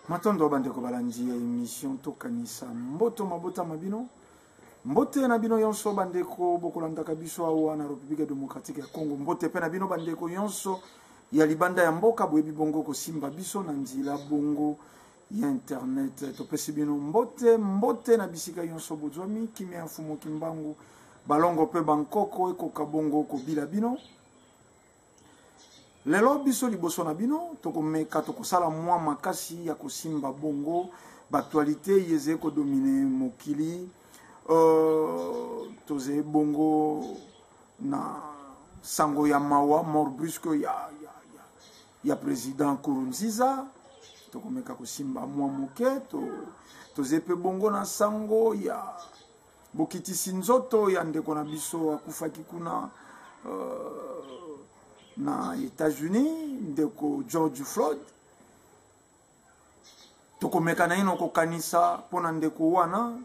Matondo bandeko balandi ya émission tokanisa mboto mabota mabino mbote na bino yonso bandeko bokolandaka biso awa na République démocratique ya Congo mbote pe na bino bandeko yonso ya libanda ya mboka boyebi bongo kosimba biso na nzila bongo ya internet topesi bino mbote na bisika yonso bozwami kimia mfumo kimbangu balongo pe bankoko ekoka bongo kobila bino lelo biso liboso na bino tokomeka tokosala mwa makasi ya kosimba bongo baktualité yeze ko dominer mokili toze bongo na sango ya mawa mort brusque ya président Nkurunziza tokomeka kosimba mwa moke toze pe bongo na sango ya bokitisi nzoto ya ndeko na biso akufaki kuna na États-Unis ndeko George Floyd tokomeka na ino kokanisa pona ndeko wana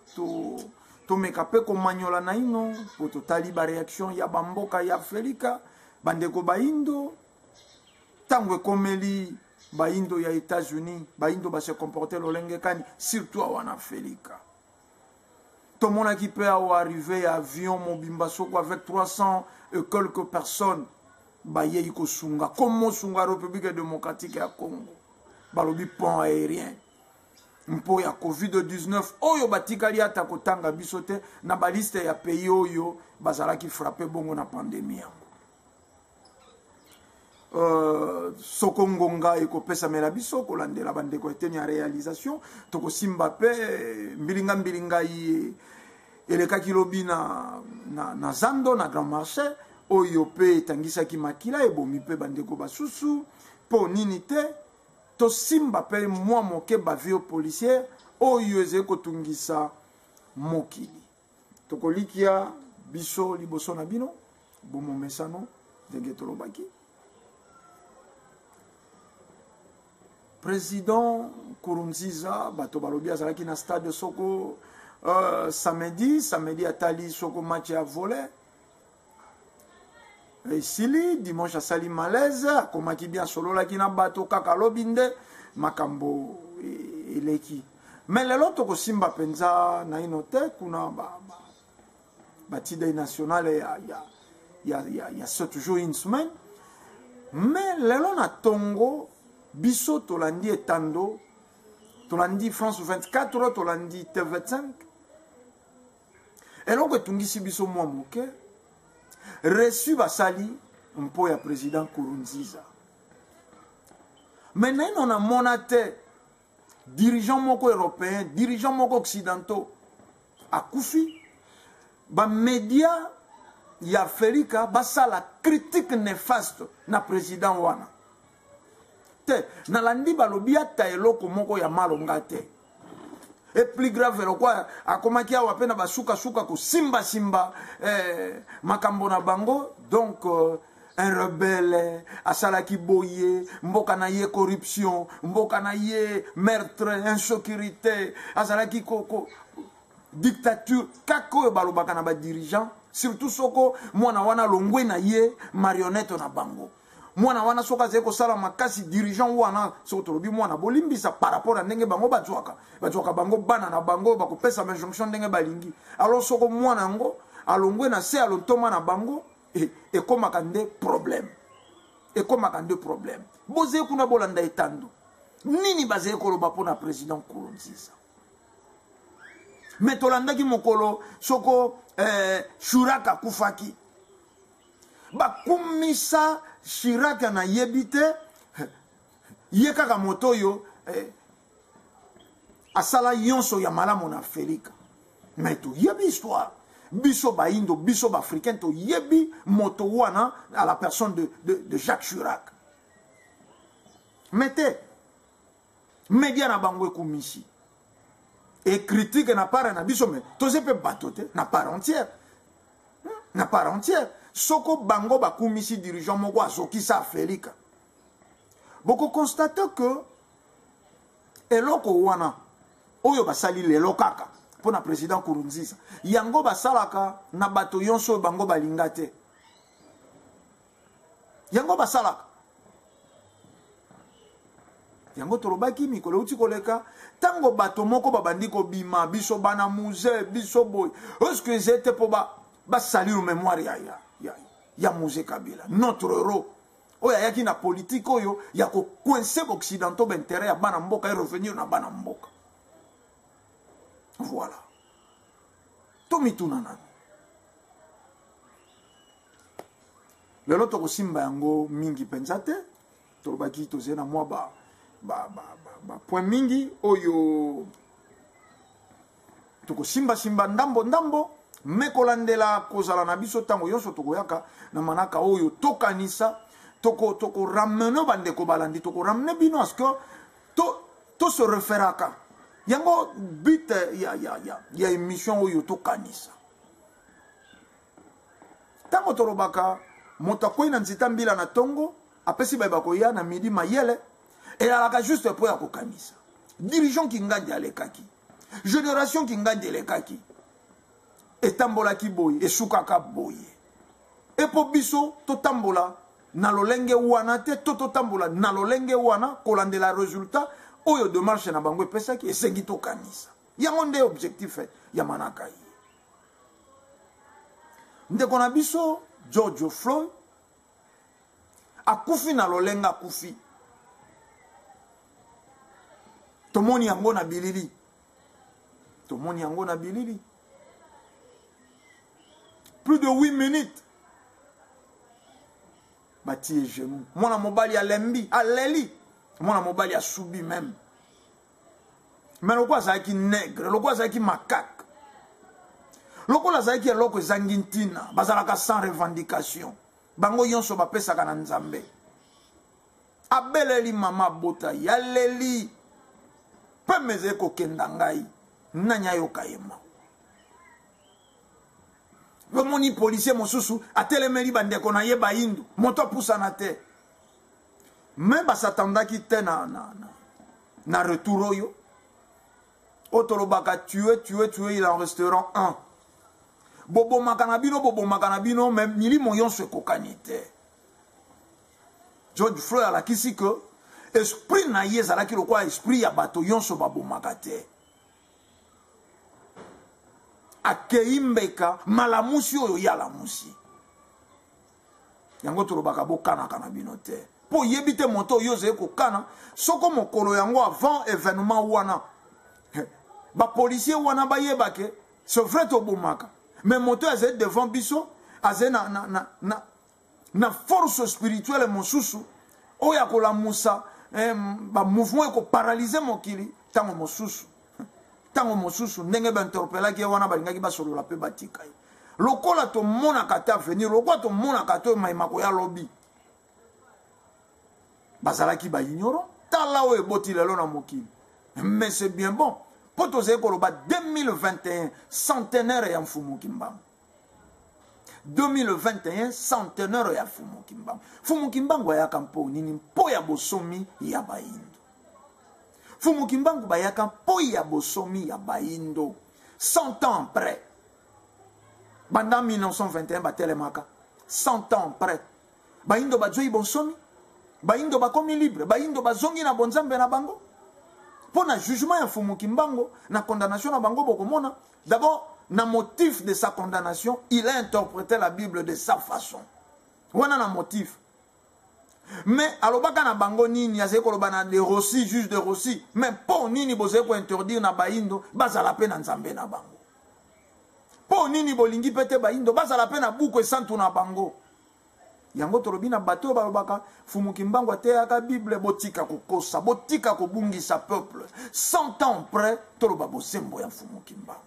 tomeka pe komanyola na ino po totali ba réaction ya bamboka ya Afrika bandeko baindo tango ekomeli baindo ya États-Unis baindo ba se comporter lolenge kani surtout en Afrika tomona ki pe arriver avion mobimba soko avec 300 et quelques personnes baye iko sunga comme sunga République démocratique ya Congo balobi pont aérien mpo ya COVID-19 oyo batikali ata kotanga bisote na baliste ya pays oyo bazalaki frappé bongo na pandémie soko ngonga ekopesa mela biso kolandela bandeko eteni ya réalisation tokosimba pe mbilinga elekaki lobi na zando na Grand Marché oyo pe tangisaki makila ebomi pe bandeko basusu po nini te to simba pe mwa moke bavio policière oyo eze kotungisa mokili tokolikia biso liboso na bino bomo mesano ndenge tolobaki président Nkurunziza bato balobi azalaki na stade soko samedi atali soko match ya volley esili dimanche asali malaise akomaki bien sololaki na bato kaka lobi nde makambo eleki mais lelo tokosimba penza na ino te kuna batidei nationale ya 7 jours une semaine mais lelo na tongo biso tolandi etando tolandi France 24 tolandi T25 eloko etungisi biso mwa moke reçu basali mpo ya président Nkurunziza maintenant on a monaté dirigeant moko européen dirigeant moko occidentaux akufi ba média ya Afrika basala critique néfaste na président wana te nalandi balobi ata eloko moko ya malonga te et plus grave quoi akomaki awa pe na basuka ko simba makambo na bango donc un rebelle asalaki boye mboka na ye corruption mboka na ye meurtre insécurité asalaki ko dictature kako balobaka na ba dirigeant surtout soko mwana wana longwe na ye marionnette na bango mwana wana soka zeko sala makasi dirigeant wana soko tolobi mwana bolimbisa par rapport à ndenge bango batwaka bango bana na bango bakopesa injonction ndenge balingi alors soko mwana ngo alongwe na se alotoma na bango et komaka nde problème boze kuna bolanda etando nini baze koloba pona président Nkurunziza mais tolandaki mokolo soko Chirac kufaki bakumisa Chirac na yebite yekaka moto yo asala yonso ya malamu na Afrika mais to yebi histoire biso baindo biso bafricain to yebi moto wana à la personne de Jacques Chirac mete media na bango ekumisi et critique na part na biso mais to zepe batote na part entière soko bango bakumisi dirigeant moko azokisa Afrika boko constate que eloko wana oyo basali lelo kaka pona président Nkurunziza yango basalaka na bato yonso bango balinga te yango basalaka yango tolobaki mikolo uti koleka tango bato moko babandi kobima biso bana musée biso boy est-ce que c'était pour ba salir mémoire ya musée Kabila notre héros oyo ayaki na politique oyo ya ko coincer occidentaux d'intérêt ya bana mboka et revenir na bana mboka. Voilà tomituna nani lelo tokosimba yango mingi penza te tolobaki tozali na mwa point mingi oyo tokosimba ndambo me kolandela kozala na biso ntango nyonso tokoyaka na manaka oyo tokanisa tokoramene bandeko balandi tokoramene bino parce que to se referaka yango but ya émission oyo tokanisa ntango tolobaka moto akwei na nzita mbila na tongo apesi bayeba koya na midi mayele eyalaka juste po ya kokanisa dirigeant kingandi alekaki génération kingandi elekaki etambolaki boye esukaka boye epo biso totambola na lolenge wana te totambola na lolenge wana kolandela résultat oyo démarche na bango epesaki esengi tokanisa yango nde objectif ya manaka ye ndeko na biso George Floyd akufi na lolenge akufi tomoni yango na bilili plus de 8 minutes batie genou mwana mobali alembi aleli mwana mobali asubi même mais lokwa azalaki nègre lokwa azalaki makaka lokola azalaki eloko ezangi ntina bazalaka sans revendication bango nyonso bapesaka na nzambe abeleli mama bota yaleli pe meze kokenda ngai nani ayoka yema lomoni policier mosusu atelemeli bandeko na ye baindu moto apusana te me basatandaki te na retour oyo otolobaka tuer il en resteront un bobomaka na bino me milimo yonso ekokani te George Floyd alakisi ke esprit na ye ezalaki lokwa esprit ya bato yonso babomaka te akei mbeka malamusi oyo yalamusi yango tolobaka bokanaka na bino te po yebi te moto oyo ozali kokana soko mokolo yango avant événement wana bapolisier wana bayebake c'est vrai tobomaka mais moto azali devant biso azali na force spirituelle mosusu oyo akolamusa bamouvement ekoparalyse mokili ntango mosusu ndenge bainterpelaki ye wana balingaki basolola mpe batika ye lokola tomonaka te avenir lokola tomonaka te mayimako ya lobi bazalaki baignorant tala oyo eboti lelo na mokili mais c'est bien bon po tozali koloba 2021 centenaire ya mfumu Kimbangu 2021 centenaire ya Fumu Kimbangu ayaka mpo nini mpo ya bosomi ya baindo Fumu Kimbangu bayaka mpo ya bosomi ya baindo 100 ans après banda 1921 batelemaka 100 ans après baindo bazoi bosomi baindo bakomi libre baindo bazongi na bonzambe na bango pour na jugement ya Fumu Kimbangu na condamnation na bango bokomona d'abord na motif de sa condamnation, il a interprété la Bible de sa façon. Wana na motif. Mais alobaka na bango nini yazeko lobana de Rossi juge de Rossi, mais po nini bozeko interdire na baindo bazala pe na nzambe na bango. Po nini bolingi pete baindo bazala pe na buku esantu na bango. Yango tolobi na bato balobaka Fumu Kimbangu ateyaka Bible botika kokosa, botika kobungisa peuple. 100 ans après toloba bosembo ya Fumu Kimbangu.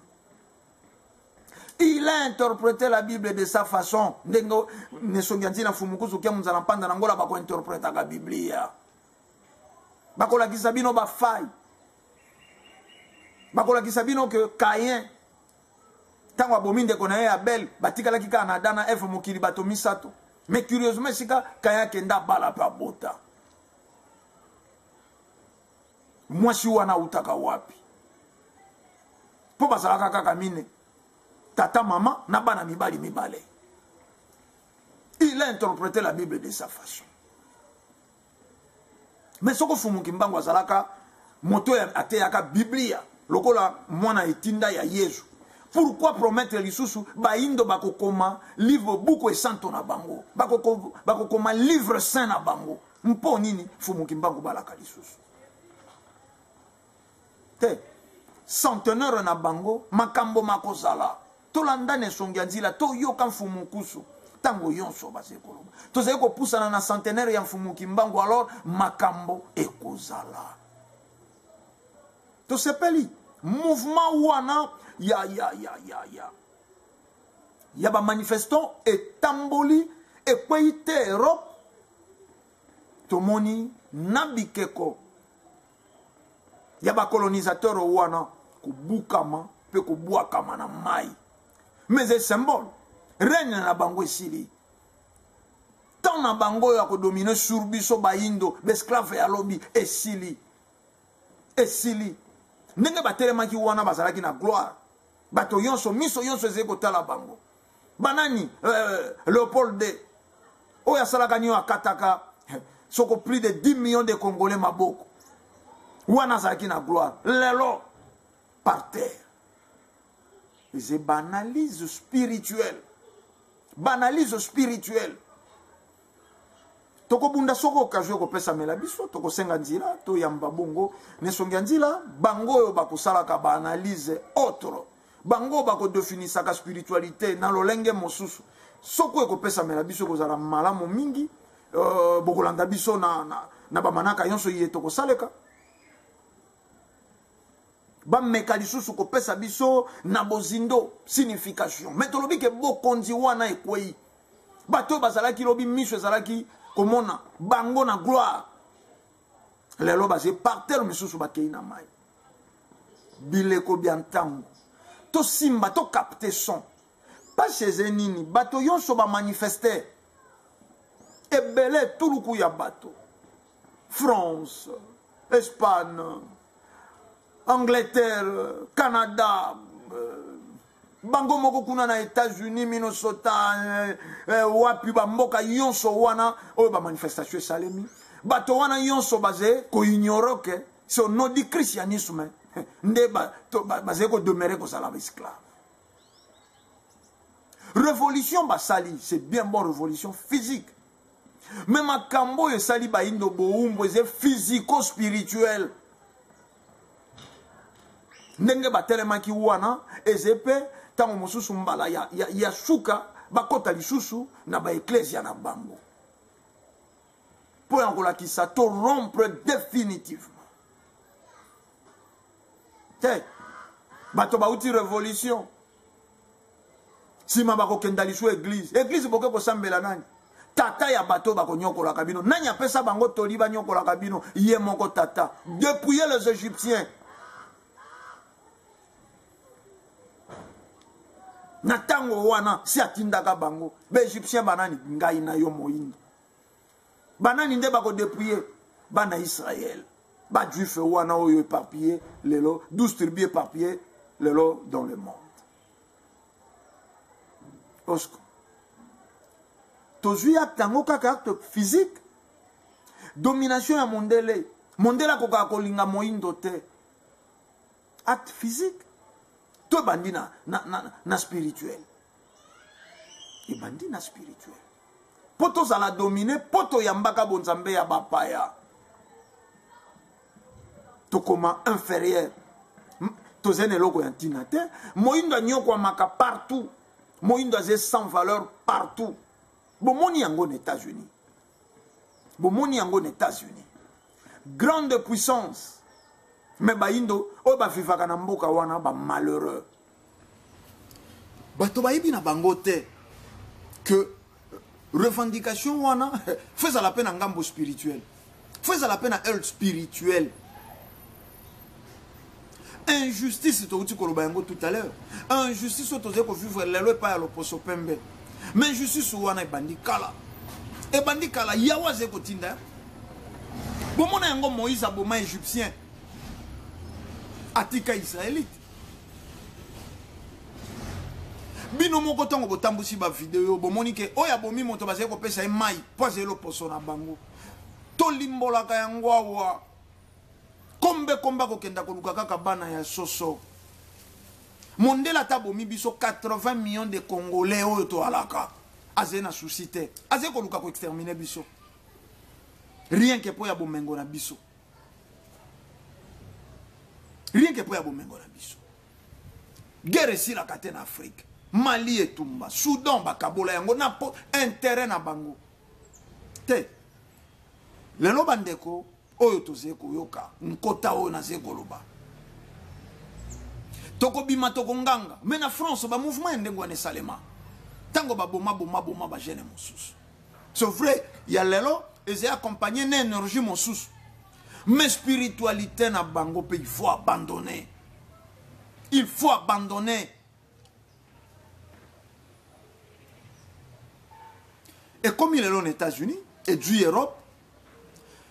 Il a interprété la Bible de sa façon. Ndengo nesongianzi na fumukuzu kia muzala mpanda na ngola bako interpréta la Biblia. Bako la kisabino ba faille. Bako la kisabino que Caïn tango abominde konaye Abel batika la kika na dana F mukili bato misato. Mais curieusement sika Caïn kenda bala pa bota. Mwasi wana utaka wapi. Po basalaka kaka mine. Tata maman na bana mibali mibale. Il a interprété la Bible de sa façon. Mais soko fumu kimbango azalaka moto ateyaka Biblia lokola mwana etinda ya Yesu. Pourquoi promettre lisusu baindo bakokoma livre buku et santo na bango bakokoma livre saint na bango mpo nini fumu kimbango balaka lisusu te centenaire na bango makambo makozala tolanda ne songia nzila to yoka mfumu kusu tango yonso bazekoloba tozali kopusana na centenaire ya mfumu kimbango alors makambo ekozala to sepeli mouvement wana ya ba manifestant etamboli ekweite Europe tomoni nabikeko ya ba colonisateur wana kubukama pe kubwakama na mai mais c'est symbole règne na bango esili tant na bango ya ko dominer sur biso ba indo l'esclave ya lobi esili ndenge batelemaki wana bazalaki na gloire bato yonso miso yonso ezali kotala bango banani Léopold II oyo asalaka nio akataka soko plus de 10 millions de Congolais maboko wana azalaki na gloire lelo par terre c'est banalise spirituelle toko bunda soko occasion ko pesa mela biso toko senga nzila to yamba bongo ne songia nzila bango yo bakosalaka ba analyse autre bango bako définir ka spiritualité na lolenge mosusu soko ko pesa mela biso ko zala malamu mingi bokolanda biso na ba manaka yonso ye toko saleka ba meka lisusu ko pesa biso na bozindo signification mais tolobi ke bokonzi wana ekwei bato bazalaki lobi miso ezalaki komona bango na gloire lelo baze par terre misusu bakei na mai bileko biantango to simba to capter son pas chez nini bato yonso ba manifester ebele tuluku ya bato France Espagne Angleterre Canada bango moko kuna na États-Unis Minnesota wapi ba mboka yonso wana oyo ba manifestation salemi bato wana yonso baze ko ignore que c'est au nom du christianisme nde baze ko demeurer ko sala esclave révolution basali c'est bien bon révolution physique mais makambo yo sali ba indo boumbo c'est physico spirituel ndenge batelemaki wana ezepe tango mosusu mbala ya suka bakota lisusu na ba ecclesia na bango po yankolakisa to rompre définitivement te bato bauti révolution sima bakokenda lisu église boke kosambela nani tata ya bato bakonyokolaka bino nani apesa bango toli banyokolaka bino ye moko tata depuis les Égyptiens na tango wana si atindaka bango ba Égyptien banani ngai na yo moyindo banani nde bako dépouiller bana Israël ba juif wana oyo éparpillé lelo 12 tribus éparpillées lelo dans le monde osco tozui tango kaka acte physique domination ya mondele koka kolinga moyindo te acte physique to bandi na spirituel et bandi na spirituel poto za la dominer poto yambaka bonzambe ya bapaya to koma inférieur to zene loko ya ntina te moyindo nyoko maka partout moyindo azé sans valeur partout bomoni yango na États-Unis grande puissance mais baindo o ba vivaka na mboka wana ba malheureux bato bayibi na bango te que revendication wana faisait la peine en gambo spirituel faisait la peine à health spirituel injustice to uti koloba yango tout à l'heure injustice to zeko vivre lelo pa ya loposo pembe mais injustice wana ebandi kala yawa zeko tinda bomona yango Moïse aboma égyptien atika israélite bino moko tongo botambusi ba vidéo bomoni ke oya bomi moto bazeko pesa mai po zelo poso na bango tolimbolaka yango awa kombe komba kokenda koluka kaka bana ya soso mondela tabomi biso 80 millions de congolais oyo to alaka azé na souci te azé koluka ko exterminer biso rien que po ya bomengo na biso rien que po ya bomengo na biso guerre si la katena Afrique Mali etumba Soudan bakabola yango na po intérêt na bango te lelo bandeko oyo toze koyoka nkota oyo naze koloba toko bima toko nganga mais na France ba mouvement ndengo ne salema tango ba boma ba jeune mosusu c'est vrai il y a lelo et accompagné na énergie mosusu mais spiritualité na bango pe il faut abandonner et comme il est aux États-Unis et du Europe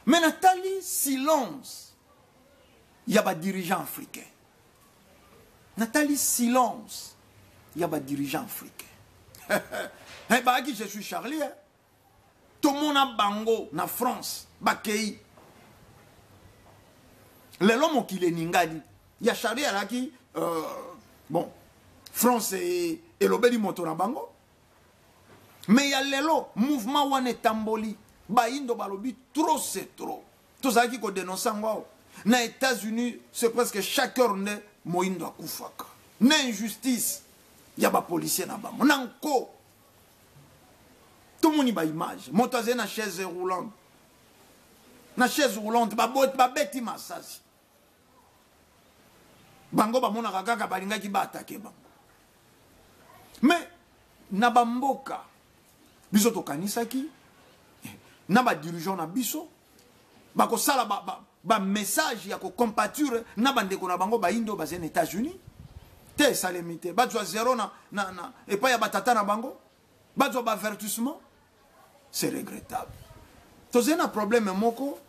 mais Nathalie silence il y a des dirigeants africains Nathalie silence il y a des dirigeants africains eh bah qui je suis Charlie hein? Tout le monde a bango na France bakei les hommes qui les ningadi il y a Charlie là qui bon France et l'obéli moto na bango mais il y a lelo mouvement wane tamboli ba indo balobi trop c'est trop tout ça qui ko dénoncer ngwa na États-Unis c'est presque chaque heure ne moindo akufaka na injustice ya ba policier na bango nanko tout le monde ba image moto azé na chaise roulante ba beti masasi bango ba mona kaka balinga ki ba attaquer bango mais na bamboka biso to kanisaki na ba dirigeant na biso ba ko sala ba message ya ko compature na bandeko na bango ba indo ba aux États-Unis te salemité ba twa zéro na et pas ya batata na bango ba twa ba avertissement c'est regrettable toze na problème moko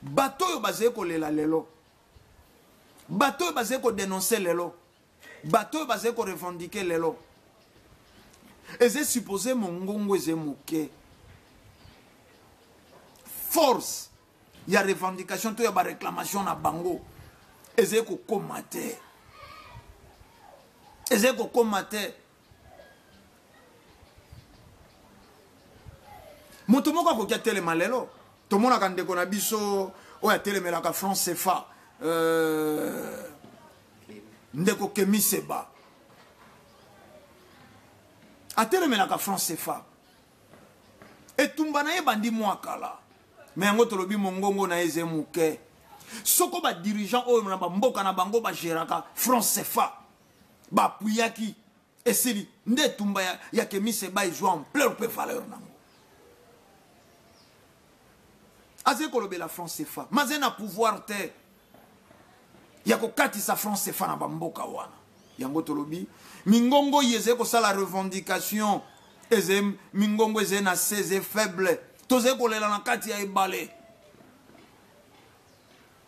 bato yo bazé ko lela lelo bato yo bazé ko dénoncer lelo bato yo bazé ko revendiquer lelo et c'est supposé mongongo eze moke force il y a revendication to ya ba réclamation na bango eze ko komate moto moko akoki atelema lelo tomonaka ndeko na biso oyo atelemelaka France CFA ndeko Kemi Seba atelemelaka France CFA etumba na ye bandi mwakala mais yango tolobi mongongo na eze muke soko ba dirigeant oyo na mboka na bango ba geraka France CFA ba puyaki esili nde tumba ya Kemi Seba ezwa en plein peu valeur nango azé kolobe la France CFA maze na pouvoir te ya ko katisa France CFA na bamboka wana yango tolobi mingongo yeze ko sala revendication eze mingongo eze na 16 faible toze kolela na kati ya ebale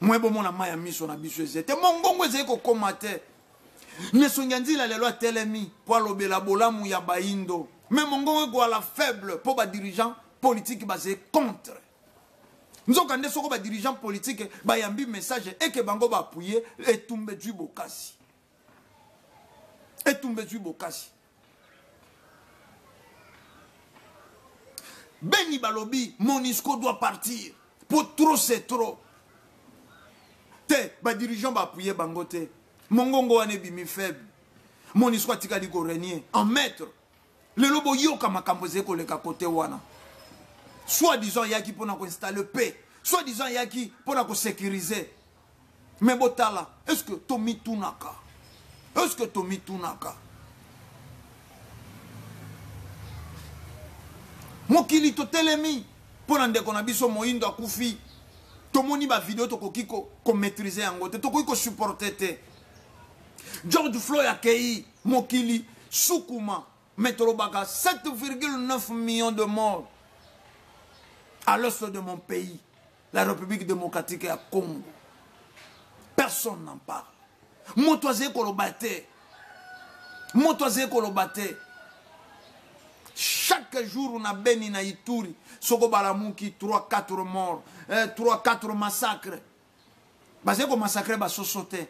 mwebo mona maya miso na biso eze te mongongo eze ko komate nesonga nzila lelo atelemi po lobela bolamu ya baindo mais mongongo ko la faible po ba dirigeant politique basé contre nzoka nde soko ba dirigeant politique ba yambi message et que bango ba appuyer etumbe du bokasi Beni balobi Monisco doit partir pour trop c'est trop te ba dirigeant ba appuyer bango te mongongo wane bimi faible Monisco atikali ko régner en maître le lobo yoka makambo zeko leka côté wana soit disant yaki pour nous installer paix soit disant yaki pour nous sécuriser mais botala est-ce que Tomi Tunaka mokili to telemi pour ndeko na biso moindo akufi tomoni ba vidéo to kokiko ko maîtriser yango te to ko supporter te George Floyd akei mokili sukuma metrobaka 7,9 millions de morts à l'est de mon pays, la République démocratique du Congo. Personne n'en parle. Motoisé kolobate. Chaque chaque jour on a Beni na Ituri soko balamuki 3-4 morts 3-4 massacres basé ko massacrer ba sosote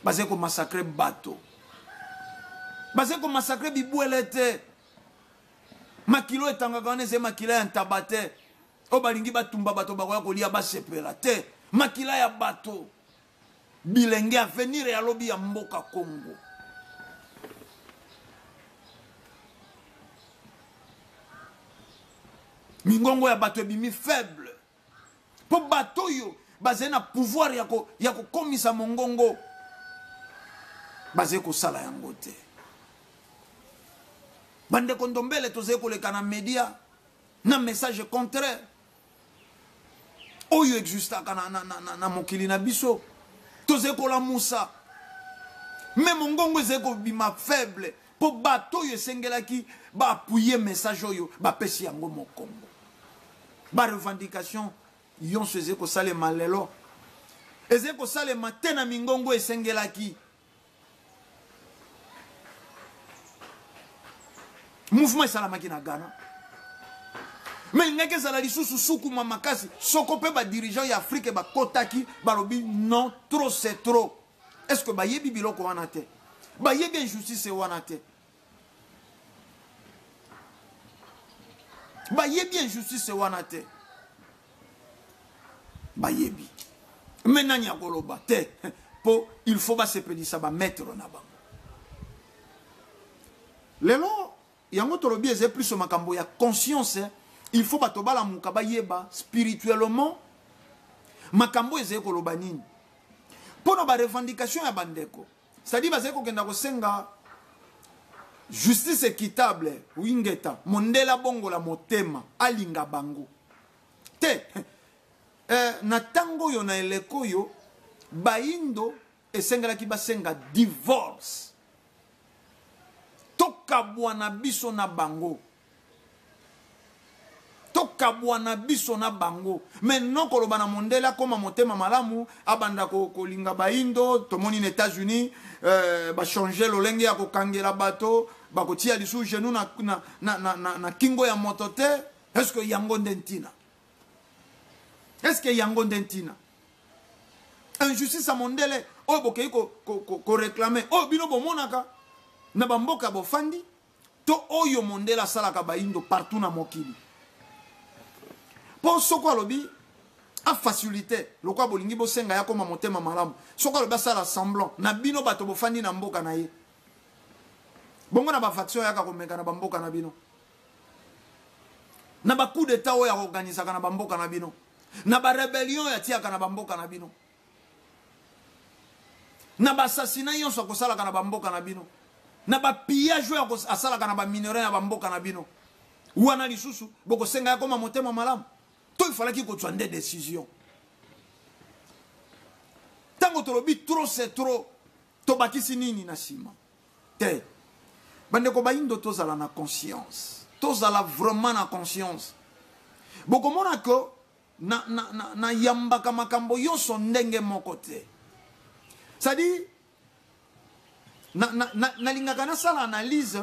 basé ko massacrer bateau basé ko massacrer bibwelete makilo etangaka neze makila ya ntabate o balingi batumba bato bakoya kolia basepela te makila ya bato bilenge avenir ya lobi ya mboka Congo. Mingongo ya bato ebimi faible po bato yo basé na pouvoir ya ko komisa mongongo basé ko sala yango te. Bande kondombele toze koleka na media na message contraire oyo existaka na mokili na biso toze kola musa mais mongongo ezeko bima faible po bato yo esengelaki ba appuyer message oyo ba pesi yango mokongo ba revendication yonso ezeko salema lelo ezeko salema te na mingongo esengelaki. Mouvement salamaki na Ghana. Mais il n'y a que ça la lisusu suku mamakasi. Sokope ba dirigeant ya Afrique ba kotaki ba lobi non trop c'est trop. Est-ce que ba yebi biloko wana te? Ba yebi injustice wana te? Ba yebi injustice wana te? Ba yebi. Maintenant y a koloba te. Po il faut ba se pédir ça ba mettre na bango. Lelo yango tolobi eze plus au makambo ya conscience, il faut batobala mukaba yeba spirituellement makambo eze koloba nini pono ba revendication ya bandeko, c'est-à-dire bazeko kenda ko senga justice équitable wingeta mondela bongo la motema alinga bango te na tango yo na eleko yo baindo esengela ki basenga divorce tokabwana biso na bango tokabwana biso na bango maintenant koloba na mondela koma motema malamu abanda kolinga baindo tomoni na États-Unis ba changer lolenge ya kokangela bato bakotia lisu genou na kingo ya motote. Est-ce que yango ndentina? Est-ce que yango ndentina? Injustice a mondele o bokei ko réclamer o bino bomonaka na bamboka bofandi to oyo mondela salaka baindo partout na mokili po soko alobi a facilité lokwa bolingi bosenga ya koma motema malamu soko alobi sala semblant na bino bato bofandi na mboka na ye bongo na ba faction ya ka komeka na bamboka na bino na ba coup d'état oyo ya organiser na bamboka na bino na ba rébellion ya tiaka na bamboka na bino na ba assassinat yonso kosalaka na bamboka na bino na ba pillage ya ko asalaka na ba minerai ya bamboka na bino wana lisusu boko senga ya koma motema malamu to ifalaki ko tswande décision tango tolobi trop c'est trop to bakisi nini na sima te bande ko baindo tozala na conscience tozala vraiment na conscience boko mona ko na yambaka makambo yonso ndenge moko te c'est-à-dire na lingaka na sala analyse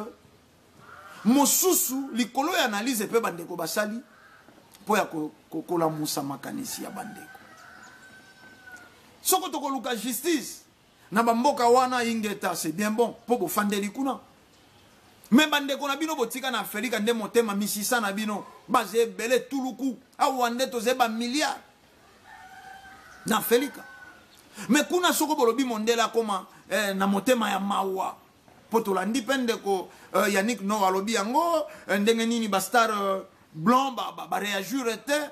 mosusu likolo ya analyse pe bandeko basali po ya kola musa makanisi ya bandeko soko toko luka justice na bamboka wana ingeta c'est bien bon po bo fandeli kuna mais bandeko na bino botika na Afrika nde motema misisa na bino baze bele tuluku awande toze ba milliard na Afrika mais kuna soko bolobi mondela koma na motema ya mawa potolandi pende ko Yannick no alobi yango ndenge nini ba star blanc ba réagir était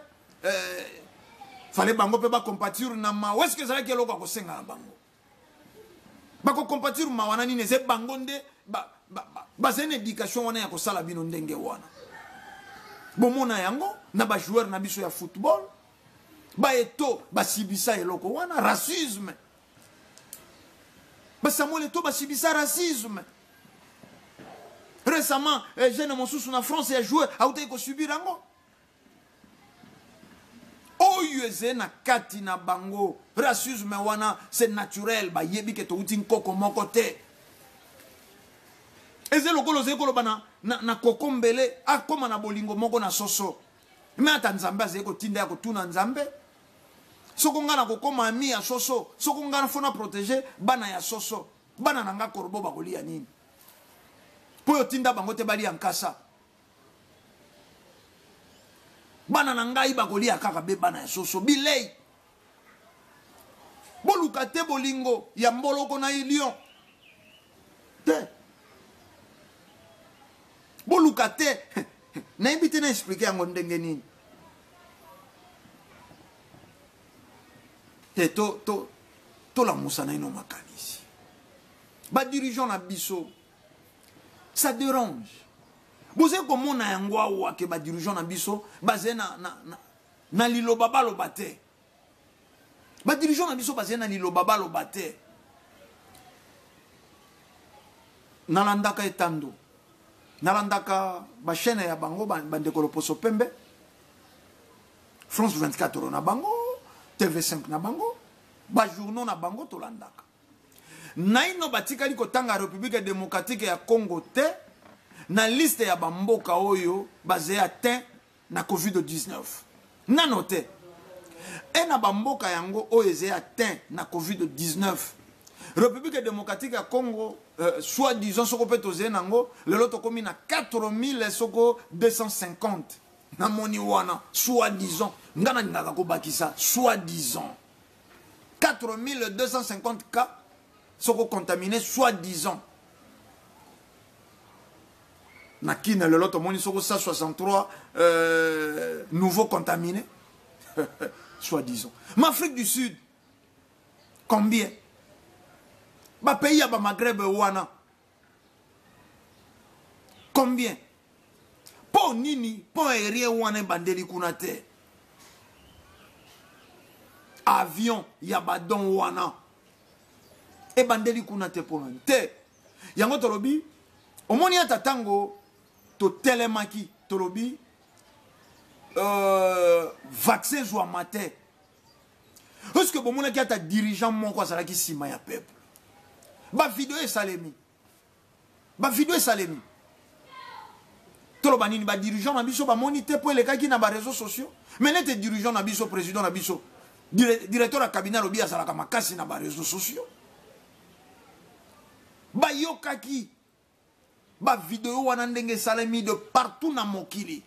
fallait bango pe ba compatir na ma est-ce que ça va keloko ko senga na bango ba ko compatir ma wana nini ze bango nde ba zene éducation wana ya ko sala bino ndenge wana bomona yango na ba joueur na biso ya football ba eto ba sibisa eloko wana racisme ba Samuel eto ba sibisa racisme récemment jeune mosusu na France a joué a uté ko subir yango oyo eze na kati na bango racisme wana c'est naturel ba yebi ke to uti nkoko moko te eze lokolo ze koloba na kokombele akoma na bolingo moko na soso me ata nzambe azali kotinda ya kotuna nzambe soko nga na kokoma ami ya soso soko nga fona protéger bana ya soso bana nanga korobo bakolia nini po yo tinda bango te bali ya nkasa bana nangai bakolia kaka be bana ya soso bilei boluka te bolingo ya mboloko na ilion te boluka te nayebi te na explike yango ndenge nini te tolamusa na ino makanisi badirigeant na biso ça dérange boze komona yango awa ke badirigeant na biso baze na liloba baloba te badirigeant na biso baze na liloba baloba te nalandaka etando nalandaka bachaîne ya bango bandeko loposo pembe France 24 na bango TV5 na bango bajournaux na bango tolandaka naino batikali kotanga République démocratique ya Congo te na liste ya bamboka oyo bazé atteint na COVID-19 nano te et na bamboka yango oyo ezé atteint na COVID-19 République démocratique ya Congo soi-disant soko petozé nango lelo tokomi na 4000 soko 250 na moni wana soi-disant ngana ngaka ko bakisa soi-disant 4250 cas soko contaminés soi-disant na kina lelo tomoni soko 163 nouveaux contaminés soi-disant mais Afrique du Sud combien ba pays ya ba Maghreb wana combien po nini po aérien wana bandeli kuna te avion ya badon wana e bandeli kuna te po te yango tolobi omoni ata tango to telemaki tolobi vaccin zwa matin est-ce que bomona ki ata dirigeant moko azalaki sima ya peuple ba vidéo esalemi toloba nini ba dirigeant na biso ba moni te po elekaki na ba réseaux sociaux mais nete dirigeant na biso président na biso directeur ya cabinet lobi azalaka makasi na ba réseaux sociaux ba yokaki ba vidéo wana ndenge esalemi de partout na mokili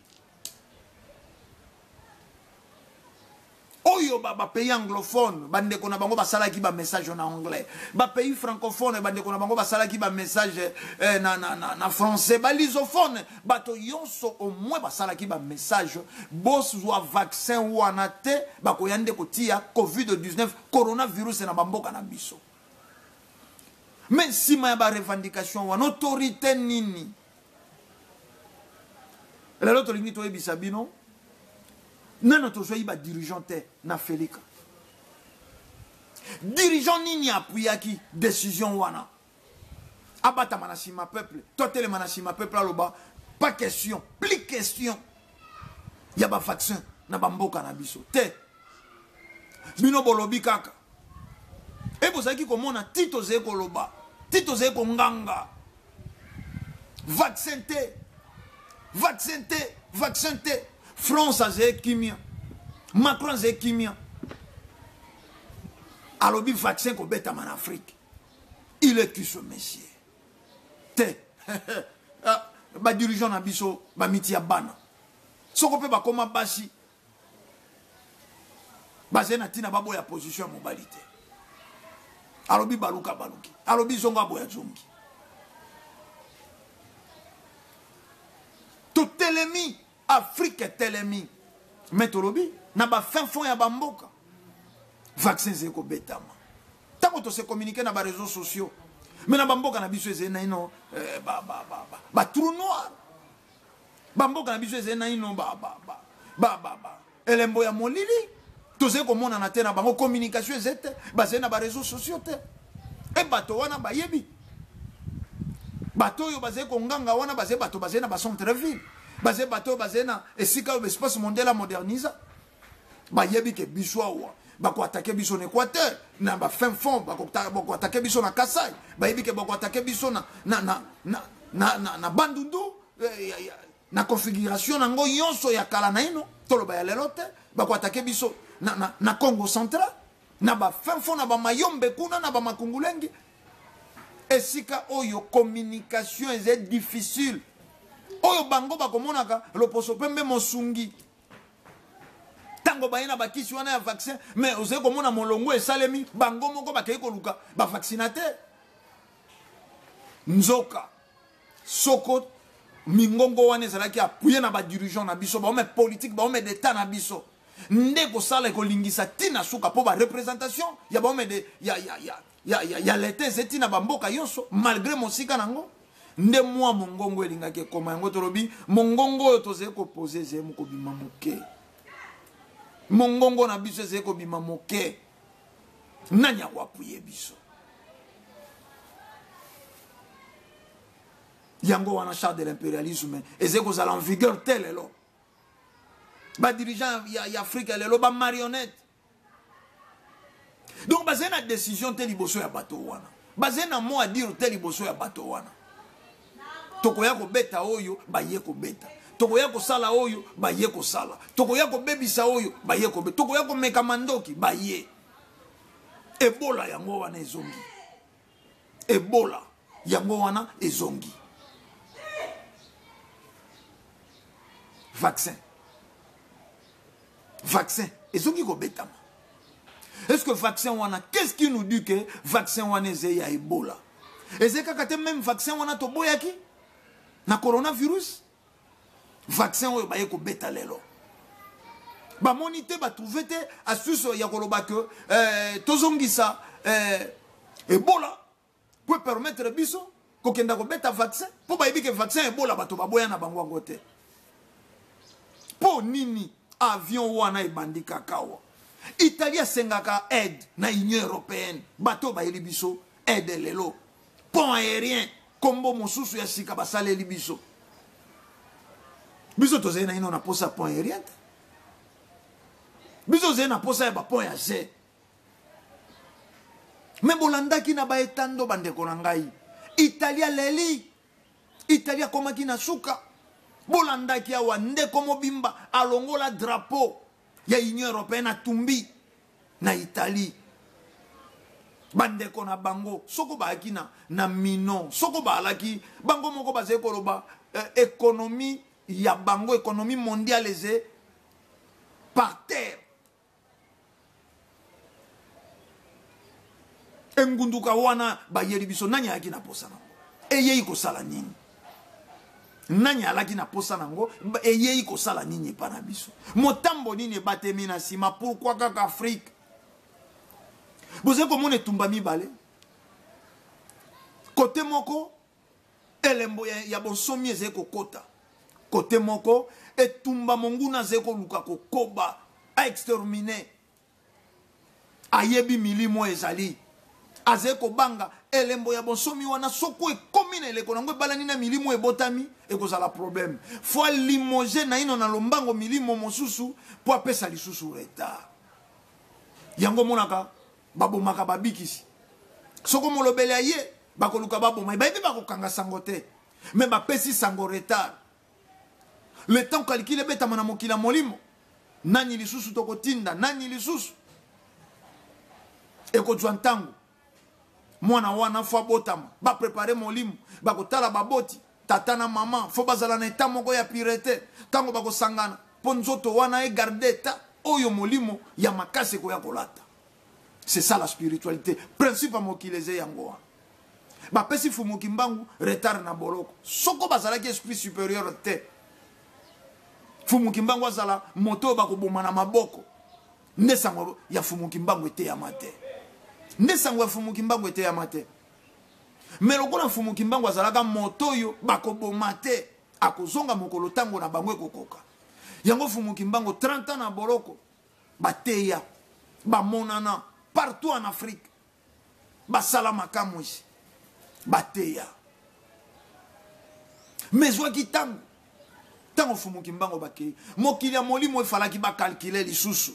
oyo ba pays anglophone bandeko na bango basalaki ba message en anglais ba pays francophone bandeko na bango basalaki ba message na français ba lisophone bato yonso au moins basalaki ba message boss wa vaccin wana te bakoyande kotia COVID-19 coronavirus na bamboka na biso mais si ma ba revendication wana autorité nini lelo tolingi toyebisa bino nano tozoi ba dirigeant te na Felika dirigeant nini apuyaki décision wana abata manasima peuple totele manasima peuple aloba pas question plus question ya ba vaccin na bamboka na biso te bino bolobi kaka e bozaki komona tito ze koloba tito ze konganga vaccin te France a zé kimia Macron zé kimia alobi vaccin ko beta en Afrique il est qui ce monsieur te ba dirigeant na biso ba mitia bana soko pe ba koma basi basé na tina babo ya position mobilité alobi baluki alobi zonga boya zongi tout telemi Afrique est telemi mais tolobi na ba fin fond ya bamboka vaccin zeko betama tango to se communiquer na ba réseaux sociaux mais na bamboka na biso ezena ino ba trou noir bamboka na biso ezena ino elembo ya molili to se komona na te na bango communication ezete bazena ba réseaux sociaux te e bato wana bayebi bato yo bazé ko nganga wana bazé bato bazena ba centre ville bazé bato bazena esika espace mondial moderniza bayebi ke biso wa bako attaquer biso na Équateur na ba fin fond bako attaquer biso na Kasaï bayebi ke bako attaquer biso na na bandundu na configuration nango yonso ya kala na ino toloba ya lelo te bako atake biso na Congo central na ba finfo na ba mayombe kuna na ba makungulengi esika oyo communication est difficile oyo bango bakomonaka loposo pembe mosungi tango bayina bakisi wana ya vaccin mais oze komona molongo esalemi bango moko bakei koluka ba vaccinateur nzoka soko mingongo wana ezalaki apuye na ba dirigeant na biso ba homme politique ba homme d'état na biso nde ko sala ko lingisa tina suka po ba représentation ya ba homme de ya l'état zeti na bamboka yonso malgré mosika nango nde mwa mongongo elingaki koma yango tolobi mongongo oyo tozali kopose ezali mokobima moke mongongo na biso ezali kobima moke nani akwapuye biso yango wana charte de l'impérialisme ezali kozala en vigueur te lelo badirigeant ya afrika lelo bamarionnette donc bazali na décision te liboso ya bato wana bazali na mot à dire te liboso ya bato wana tokoya kobeta oyo baye kobeta tokoya kosala oyo baye kosala tokoya kobebisa oyo baye kobeta tokoya komeka mandoki baye ebola yango wana ezongi ebola yango wana ezongi vaccin ezongi kobetama. Est-ce que vaccin wana qu'est-ce qui nous dit que vaccin wana ezali ya ebola ezali kaka te même vaccin wana toboyaki na coronavirus vaccin oyo baye kobeta lelo bamoni te batrouve te astuce ya koloba ke tozongisa ebola peut permettre biso kokenda kobeta vaccin po bayebi ke vaccin ebola bato baboya na bango yango te po nini avion wana ebandi kakawa Italie sengaka aide na Union européenne bato bayeli biso aide lelo pont aérien kombo mosusu ya sika basaleli biso biso tozali na ino na posa pont aérien biso tozali na posa ya bapont ya jet me bolandaki na baetando bandeko na ngai Italia leli Italia komaki na suka bolandaki awa ndeko mobimba alongola drapeau ya Union européenne atumbi na Italie bandeko na bango soko baaki na mino soko balaki bango moko bazali koloba économie ya bango économie mondiale eze par terre engunduka wana bayeli biso nani ayaki na posa nango eyei kosala nini nani alaki na posa nango eyei kosala nini epa na biso motambo nini ebatemi na nsima pourquoi kaka Afrique bozali komona etumba mibale kote moko elembo ya bonsomi ezali kokota kote moko etumba monguna ezali koluka kokoba aextermine ayebi milimo ezali azali kobanga elembo ya bonsomi wana soko ekomi na eleko nango ebalani na milimo ebotami ekozala problème fo limoge na ino na lombango milimo mosusu po apesa lisusu retard yango monaka babomaka babikisi soko molobeli aye bakoluka baboma bayebi bakokanga sango te me bapesi sango retard le temps calcule ebetama na mokila molimo nani lisusu tokotinda nani lisusu ekozwa ntango mwana wana fo abotama baprepare molimo bakotala baboti tata na mama fo bazala na eta moko ya pirete ntango bakosangana mpo nzoto wana egarde eta oyo molimo ya makasi ekoya kolata. C'est ça la spiritualité principe ya mokili eze yango wana bapesi fumuki mbangu retard na boloko soko bazalaki esprit supérieur te fumuki mbangu azala moto bakoboma na maboko nde sango ya fumuki mbangu eteyama te nde sango ya fumuki mbangu eteyama te me lokola fumuki mbangu azalaka moto oyo bakoboma te akozonga mokolo ntango na bango ekokoka yango fumuki mbangu 30 ans na boloko bateya bamonana partout en Afrique basala makambo esi bateya mezwaki tango fumuki mbango bakei mokili ya molimo efalaki bakalkile lisusu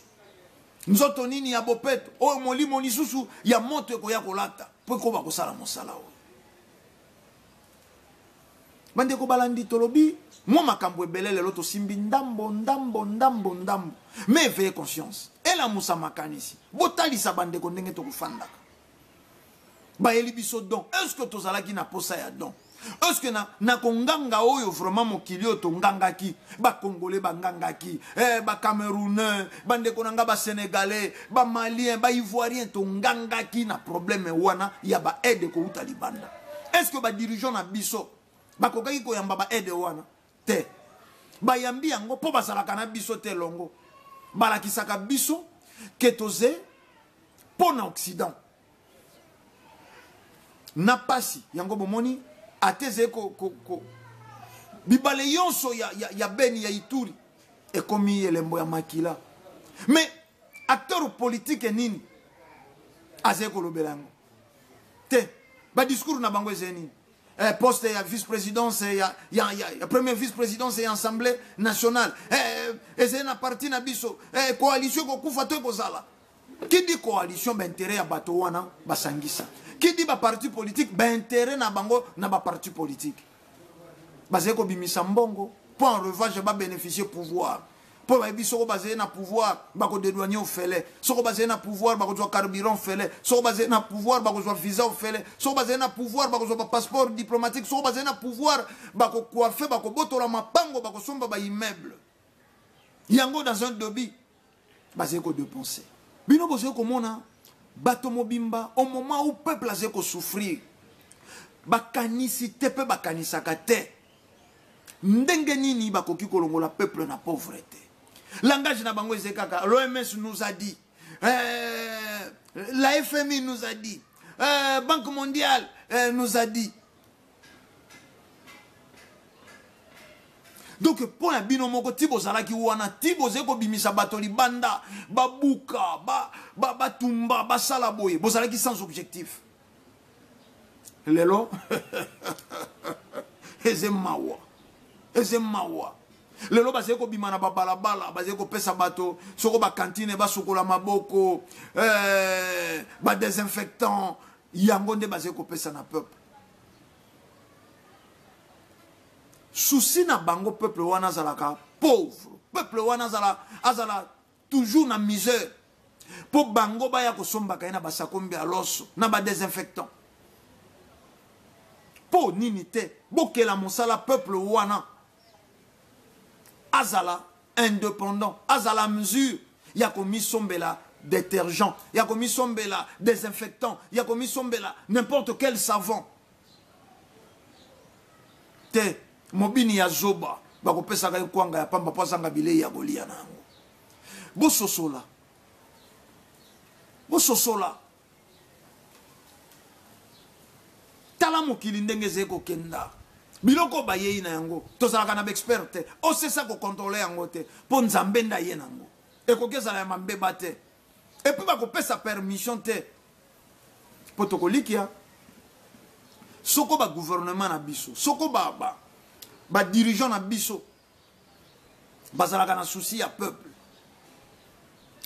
nzoto nini ya bopeto oyo molimo lisusu ya moto ekoya kolata po eko bakosala mosala oyo bande ko balandi tolobi moi makambo ebele lelo to simbi ndambo mais veillez conscience et la musa makanisi botalisa bande ko ndenge to kufandaka ba yeli biso don est-ce que tozalaki na posa ya don est-ce que na konganga oyo vraiment mokilio to ngangaki ba congolais ba ngangaki ba camerounais bande ko nanga ba sénégalais ba malien ba ivoirien to ngangaki na problème wana ya ba aide ko uta libanda est-ce que ba dirigeant na biso ba kokaki ko yamba ba aide wana te ba yambi yango po ba salaka na biso te longo balakisaka biso ke toze po na occident na pasi yango bomoni ateze ko bibale yonso ya Beni ya Ituri ekomi elembo ya makila mais acteur politique nini azeko lobelango te ba discours na bango ezeni poste ya vice-présidence ya premier vice-présidence et assemblée nationale ezeni na parti na biso coalition ko kufa to kozala qui dit coalition ba intérêt ya bato wana basangisa qui dit ba parti politique ba intérêt na bango na ba parti politique basé ko bimisa mbongo pour en revanche ba bénéficier pouvoir pour ba biso ko basé na pouvoir ba ko dédouaner au fele soko basé na pouvoir ba ko zo carburant fele soko basé na pouvoir ba ko zo visa au fele soko basé na pouvoir ba ko zo passeport diplomatique soko basé na pouvoir ba ko coiffer ba ko botola mapango ba ko somba ba immeuble yango dans un dobi basé ko dépenser bino bosé ko mona bato mobimba au moment où peuple azé ko souffrir bakanisi te pe bakanisaka te ndenge nini bakoki kolongola peuple na pauvreté langage na bango ezekaka l'OMS nous a dit la FMI nous a dit Banque mondiale nous a dit donc pour un bino moko tibo zalaki wana tibo zeko bimisa bato libanda babuka batumba basala boye bozalaki sans objectif lelo ezemawa lelo bazeko bimana babalabala bazeko pesa bato soko ba cantine basukola maboko ba désinfectant yango nde bazeko pesa na peuple souci na bango peuple wana zalaka pauvre peuple wana azala toujours na misère po bango baya kosombaka ye na basakombi ya loso na ba désinfectant po nini te bokela mosala peuple wana azala indépendant azala mesure ya komi sombela détergent ya komi sombela désinfectant ya komi sombela n'importe quel savon te mobini ya zoba bakopesaka kwanga ya pamba po azanga bilei ya kolia nango bososola tala mokili ndenge ezeko kenda biloko bayei na yango tozalaka na baexpert te osesa kokontrole yango te mpo nzambe nda ye nango ekoki ezala ya mambeba te epui bakopesa permission te mpo tokolikia soko bagouvernement na biso soko badirigeant na biso bazalaka na souci ya peuple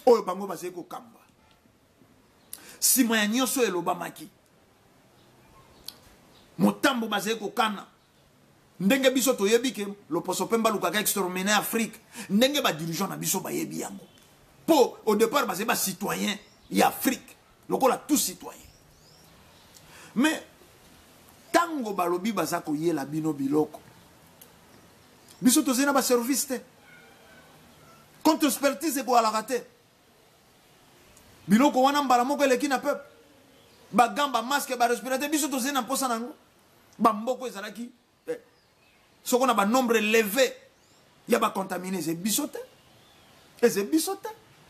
oyo bango bazali kokamba nsima ya nyonso elobamaki motambo bazali kokana ndenge biso toyebi ke loposo pemba lukaka exterminer Afrique ndenge badirigeant na biso bayebi yango po au départ bazali bacitoyen ya Afrique lokola tout citoyen mais tango balobi baza koyela bino biloko biso tozali na baservice te contre expertise ekoalaka te biloko wana mbala moko eleki na peuple bagamba masque barespirateur biso tozali na mposa nango bamboko ezalaki soko na banombre élevé ya bacontamine eze biso te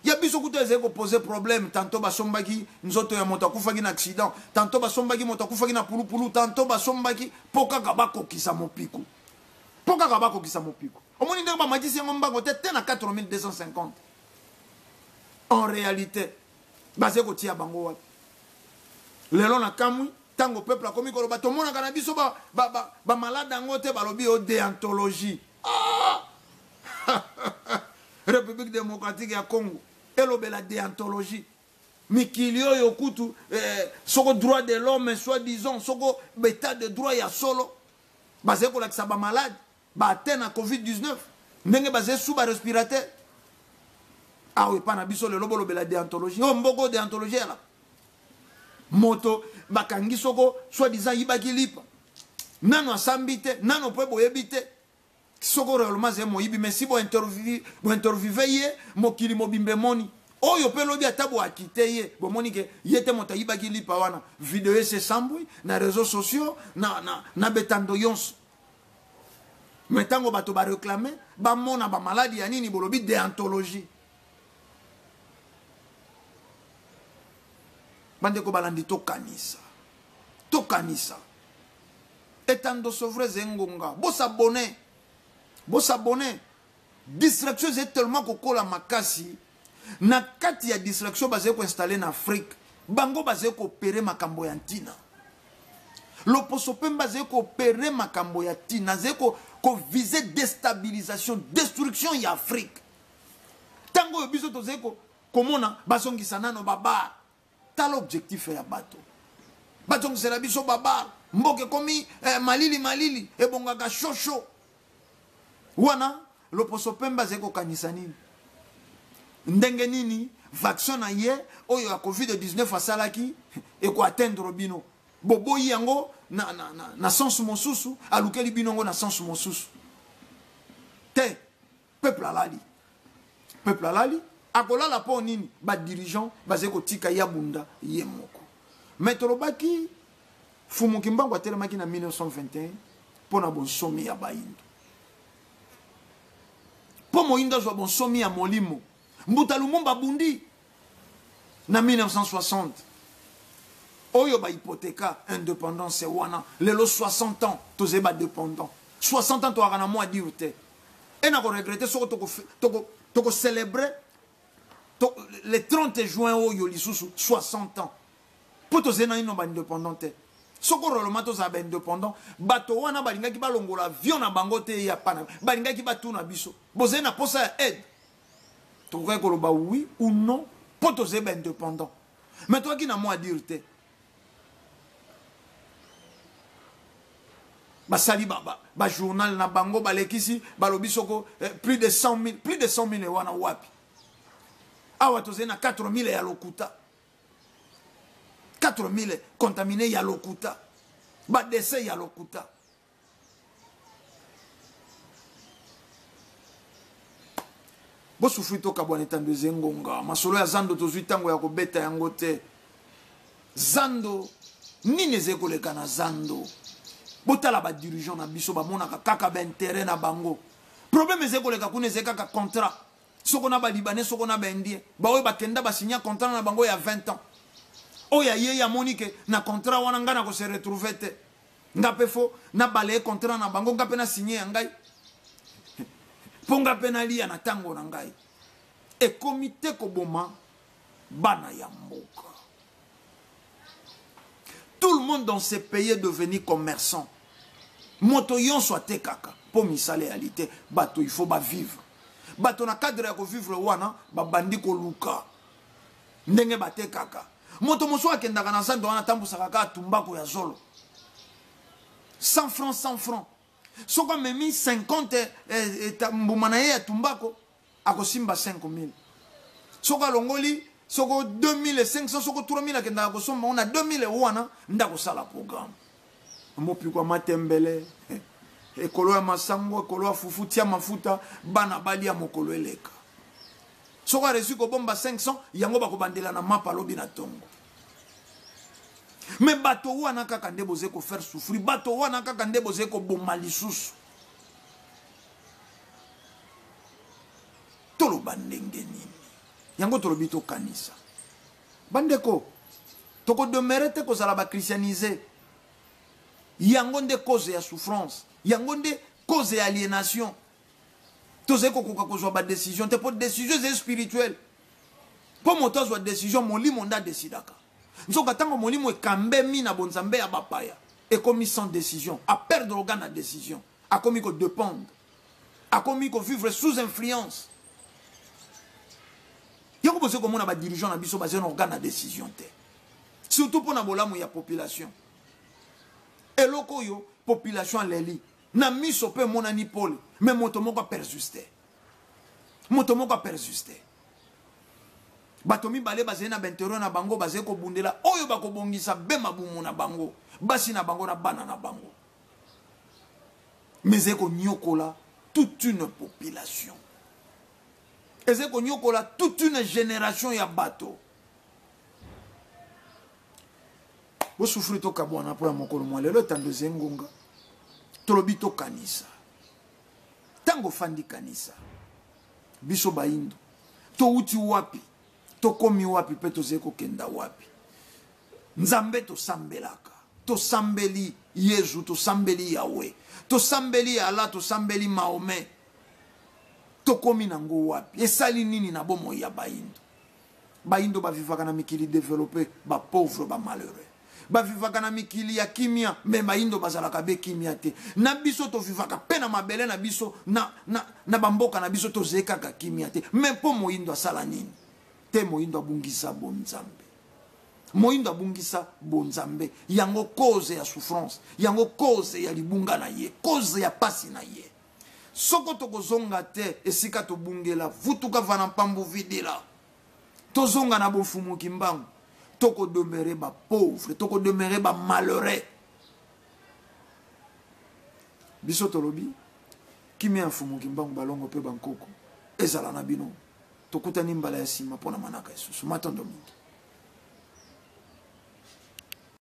ya biso kutu ezali kopose problème tantôt basombaki nzoto ya moto akufaki na accident tantôt basombaki moto akufaki na pulupulu tantôt basombaki mpo kaka bakokisa mopiku omoni ndenge bamatisi yango mbango te na 4250 en réalité bazali kotia bango wapi lelo na kamwi tango peuple akomi koloba tomonaka na biso bamalade yango te balobi o déontologie République démocratique ya Congo elobela déontologie mikili oyo kutu soko droit de l'homme soi disant soko état de droit ya solo Basé ko lakisa ba malade, ba atteint na COVID-19. Ndenge basé sous ba respirateur. Ah oui, pas na biso le lobo la déontologie. Oh mboko déontologie là. Moto bakangi soko soi-disant yibaki lipa. Nano asambite, nano pe boyebite. Soko réellement c'est moyibi mais si bo interviewer ye mokili mobimbe moni. Oyo pe lobi atabo akite ye bomoni ke yete mota yibaki lipa wana vidéo se sambui na réseaux sociaux na betando yonso. Metango bato ba réclamer ba mona ba maladie ya nini bolobi déontologie. Bandeko balandi tokanisa. Tokanisa. Etando sovre zengonga. Bo s'abonner. Bo s'abonner. Distraction est tellement koko la makasi. Na kati ya distraction basé ko installer en Afrique. Bango basé ko opérer makambo ya ntina. Loposo pe basé ko opérer makambo ya ntina. Zé ko viser déstabilisation, destruction ya Afrique. Tango yo biso to zé ko komona basongisa nano baba. Tal objectif ya bato. Bato c'est la biso baba. Mboke komi malili e bongaka shosho. Wana loposo pemba zeko kanisa nini. Ndenge nini vaccin na ye oyo ya COVID-19 asalaki e ko atteindre bino. Bobo yango na sens mosusu alukeli bino ngo na sens mosusu. Te peuple alali. Peuple alali. Akola la po nini ba dirigeant bazeko tika ya bunda ye moko. Metrobaki fumu kimbango atelemaki na 1921 pona bonsomi ya baindo. Po moindo zo bonsomi ya molimo. Mbuta Lumumba bundi na 1960. Oyo ba hypothéca indépendance wana lelo 60 ans tozeba dépendant. 60 ans to akana mo adirute. Et na ko regretter soko toko célébrer le 30 juin oyo lisusu 60 ans. Poto zena ino ba indépendante. Soko roloma to za ba indépendant, bato wana balingaki balongola avion na bango te ya pana. Balingaki batuna biso. Bozena posa ya aide. To ko koloba oui ou non, poto zeba indépendant. Mais toi qui na moi dire te. Basali ba journal na bango balekisi balobi soko plus de 100 000 wana wapi. Awa tozena 4 000 ya lokuta. 4 000 contaminés ya lokuta. Ba décès ya lokuta. Bo souffri to kabwane tande zengonga. Masolo ya zando tozwi tango ya kobeta yango te. Zando nini ezekoleka na zando. Botala ba dirigeant na biso ba monaka kaka ba intérêt na bango. Problème ezekoleka kuna ezekaka contrat. Soko na ba libanais soko na ba indien. Ba oyo ba kenda ba signer contrat na bango ya 20 ans. Oya ye ya monike na contrat wana ngana ko se retrouver te. Ngape fo na balé contrat na bango ngape na signer ngai. Ponga penali na tango na ngai. Et comité koboma bana ya mboka. Tout le monde dans ces pays est devenu commerçant. Moto yon soit te kaka. Pour misale réalité, bato il faut ba vivre. Bato na cadre ya ko vivre wana ba bandi ko luka. Ndenge bate kaka. Moto moso akendaka na zando wana tambusaka ka tumbako ya zolo. 100 francs, 100 francs. Soko memi 50 mbumana ye ya tumbako akosimba 5000. Soko longoli soko 2500 soko 3000 akendaka kosomba ona 2000 wana ndako sala programme. Mopi kwa matembele ekolo ya masango ekolo ya fufu tia mafuta bana bali ya mokolo eleka. Soko reçu ko bomba 500 yango bakobandela na mapa lobi na tongo. Mais bato wana kaka nde boze ko faire souffrir, bato wana kaka nde boze ko boma lisusu. Tolo bandenge nini. Yango tolobi to kanisa. Bandeko toko demerete ko zala ba christianiser. Yango nde cause ya souffrance, yango nde cause ya aliénation. Toze ko koka ko zwa ba décision, te po décision spirituelle. Po moto zwa décision molimo nda décidaka. Nzoka tango molimo ekambe mi na bonzambe ya bapaya et commis sans décision, à perdre organe à décision, a commis ko dépendre, a commis ko vivre sous influence. Yoko bose ko mona ba dirigeant na biso basé na organe à décision te. Surtout pour na bolamu ya population. Et loko yo population leli na miso pe monani pole mais moto moko persister moto moko persister bato mibale bazali na bentero na bango bazali kobundela oyo bakobongisa be mabumu na bango basi na bango na bana na bango mais ezali konyokola toute une population ezali konyokola toute une génération ya bato bosufuri tokabwana mpo ya mokolo mwa lelo etando eze ngonga tolobi tokanisa ntango ofandi kanisa biso bayindo touti wapi tokomi wapi mpe tozali kokenda wapi nzambe tosambelaka tosambeli yesu tosambeli yawe tosambeli ala tosambeli mahome tokomi nango wapi esali nini na bomoi ya bayindo bayindo bavivaka na mikili développé bapauvre bamalheureux bavivaka na mikili ya kimia me bayindo bazalaka be kimia te na biso tovivaka pe na mabele na biso na bamboka na biso tozali kaka kimia te me mpo moyindo asala nini te moyindo abungisa bonzambe moyindo abungisa bonzambe yango cause ya souffrance yango cause ya libunga na ye cause ya pasi na ye soko tokozonga te esika tobungela vutuka vana mpambu videla tozonga na bofumuki mbangu toko demeurer ba pauvre toko demeurer ba malheureux biso tolobi kimi afumuki mbangu balongo pe bankoko ezala na bino tokutani mbala ya sima pona manaka esusu matondo mingi